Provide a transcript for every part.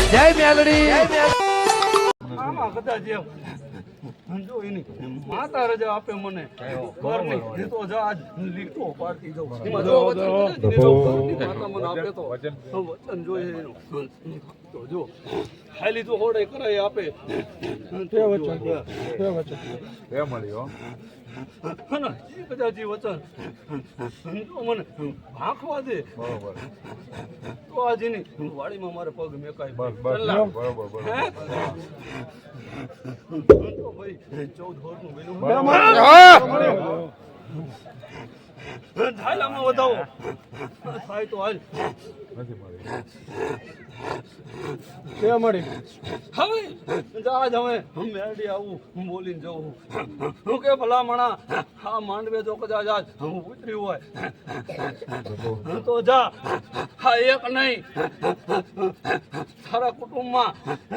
જય મેલડી. આમાં કદાચ જો એની માતા રજા આપે મને ઘરની તો આજ લીટો પાડતી જાઉં માતા મને આપે તો વચન જોઈએ એનું તો જો ખાલી તો હોડે કરાય આપે કદાચ વચન તો મને ભાંખવા દે તો આજ એની વાડીમાં મારે પગ મેકાય તો ભાઈ 14 વર્ષનું બન્યું થાય આમાં વધાવો થાય તો હાલ હવે આજ હવે મેરડી આવું હું બોલીને જવું હું કે ભલામણા આ માંડવે જો કદાચ આજ હું ઉતર્યું હોય તો જા હા એક નહીં તારા કુટુંબમાં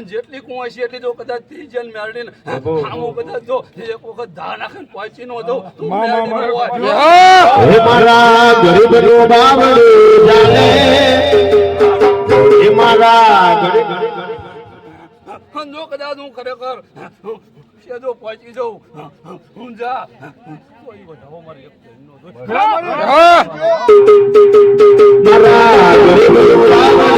જેટલી કુંવાય છે એટલી જો કદાચ ત્રીજલ મેરડી ને આમો કદાચ જો એક વખત ધા નાખીને પહોંચી નો દઉં મારા ગરીબ નો બાવડું જાણે મારા ગરીબ જો કદાચ હું ખરેખર જો પહોંચી જાઉં હું જા તો એ વધાવો મારી એક મારા ગરીબ નો બાવડું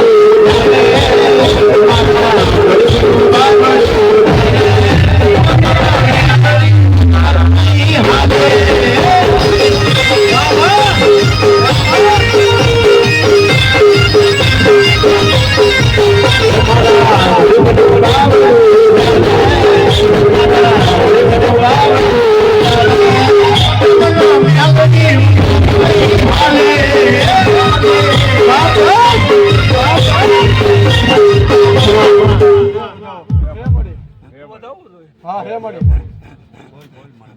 હા હે મળી